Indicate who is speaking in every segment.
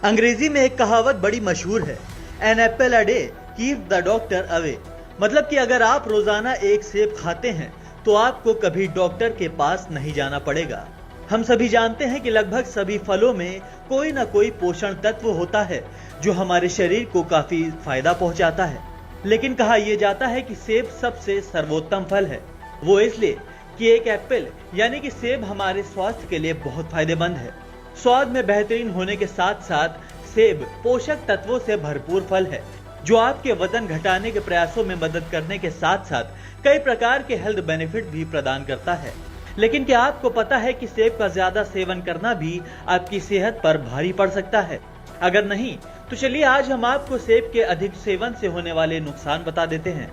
Speaker 1: अंग्रेजी में एक कहावत बड़ी मशहूर है, an apple a day keep the doctor away. मतलब कि अगर आप रोजाना एक सेब खाते हैं तो आपको कभी डॉक्टर के पास नहीं जाना पड़ेगा। हम सभी जानते हैं कि लगभग सभी फलों में कोई ना कोई पोषण तत्व होता है जो हमारे शरीर को काफी फायदा पहुंचाता है। लेकिन कहा यह जाता है कि सेब सबसे सर्वोत्तम फल है, वो इसलिए कि एक एप्पल यानी कि सेब हमारे स्वास्थ्य के लिए बहुत फायदेमंद है। स्वाद में बेहतरीन होने के साथ साथ सेब पोषक तत्वों से भरपूर फल है जो आपके वजन घटाने के प्रयासों में मदद करने के साथ साथ कई प्रकार के हेल्थ बेनिफिट भी प्रदान करता है। लेकिन क्या आपको पता है कि सेब का ज्यादा सेवन करना भी आपकी सेहत पर भारी पड़ सकता है? अगर नहीं तो चलिए आज हम आपको सेब के अधिक सेवन से होने वाले नुकसान बता देते हैं।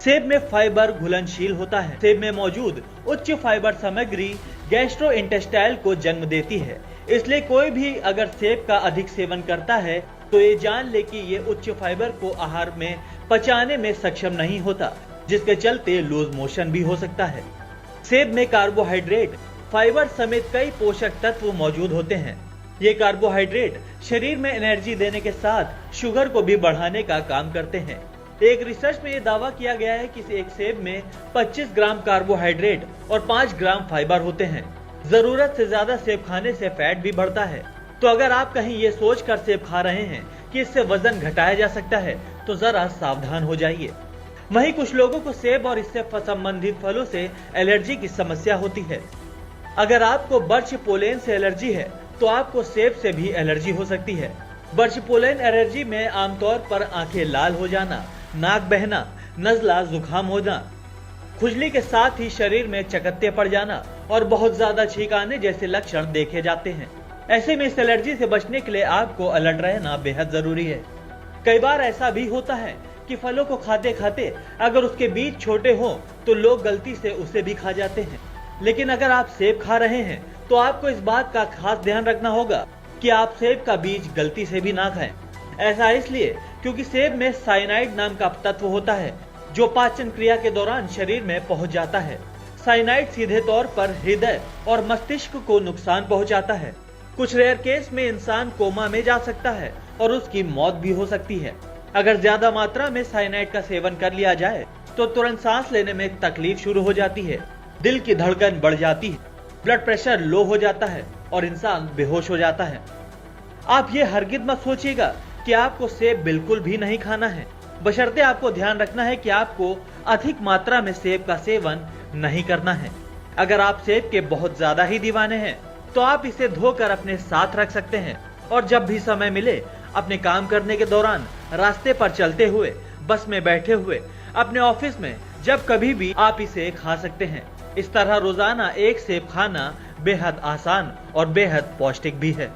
Speaker 1: सेब में फाइबर घुलनशील होता है। सेब में मौजूद उच्च फाइबर सामग्री गैस्ट्रोइंटेस्टाइल को जन्म देती है, इसलिए कोई भी अगर सेब का अधिक सेवन करता है तो ये जान ले कि ये उच्च फाइबर को आहार में पचाने में सक्षम नहीं होता, जिसके चलते लूज मोशन भी हो सकता है। सेब में कार्बोहाइड्रेट, फाइबर समेत कई पोषक तत्व मौजूद होते हैं। ये कार्बोहाइड्रेट शरीर में एनर्जी देने के साथ शुगर को भी बढ़ाने का काम करते हैं। एक रिसर्च में यह दावा किया गया है कि एक सेब में 25 ग्राम कार्बोहाइड्रेट और 5 ग्राम फाइबर होते हैं। जरूरत से ज्यादा सेब खाने से फैट भी बढ़ता है। तो अगर आप कहीं ये सोचकर सेब खा रहे हैं कि इससे वजन घटाया जा सकता है तो जरा सावधान हो जाइए। वहीं कुछ लोगों को सेब और इससे संबंधित फलों से एलर्जी की समस्या होती है। अगर आपको बर्च पोलेन से एलर्जी है तो आपको सेब से भी एलर्जी हो सकती है। बर्च पोलेन एलर्जी में आमतौर पर आंखें लाल हो जाना, नाक बहना, नजला, जुकाम होना, खुजली के साथ ही शरीर में चकत्ते पड़ जाना और बहुत ज्यादा छींक आने जैसे लक्षण देखे जाते हैं। ऐसे में इस एलर्जी से बचने के लिए आपको अलर्ट रहना बेहद जरूरी है। कई बार ऐसा भी होता है कि फलों को खाते खाते अगर उसके बीज छोटे हो तो लोग गलती से उसे भी खा जाते हैं। लेकिन अगर आप सेब खा रहे हैं तो आपको इस बात का खास ध्यान रखना होगा कि आप सेब का बीज गलती से भी ना खाएं। ऐसा इसलिए क्योंकि सेब में साइनाइड नाम का तत्व होता है जो पाचन क्रिया के दौरान शरीर में पहुंच जाता है। साइनाइड सीधे तौर पर हृदय और मस्तिष्क को नुकसान पहुंचाता है। कुछ रेयर केस में इंसान कोमा में जा सकता है और उसकी मौत भी हो सकती है। अगर ज्यादा मात्रा में साइनाइड का सेवन कर लिया जाए तो तुरंत सांस लेने में तकलीफ शुरू हो जाती है, दिल की धड़कन बढ़ जाती है, ब्लड प्रेशर लो हो जाता है और इंसान बेहोश हो जाता है। आप ये हरगिज मत सोचिएगा कि आपको सेब बिल्कुल भी नहीं खाना है, बशर्ते आपको ध्यान रखना है कि आपको अधिक मात्रा में सेब का सेवन नहीं करना है। अगर आप सेब के बहुत ज्यादा ही दीवाने हैं तो आप इसे धोकर अपने साथ रख सकते हैं और जब भी समय मिले अपने काम करने के दौरान, रास्ते पर चलते हुए, बस में बैठे हुए, अपने ऑफिस में, जब कभी भी आप इसे खा सकते हैं। इस तरह रोजाना एक सेब खाना बेहद आसान और बेहद पौष्टिक भी है।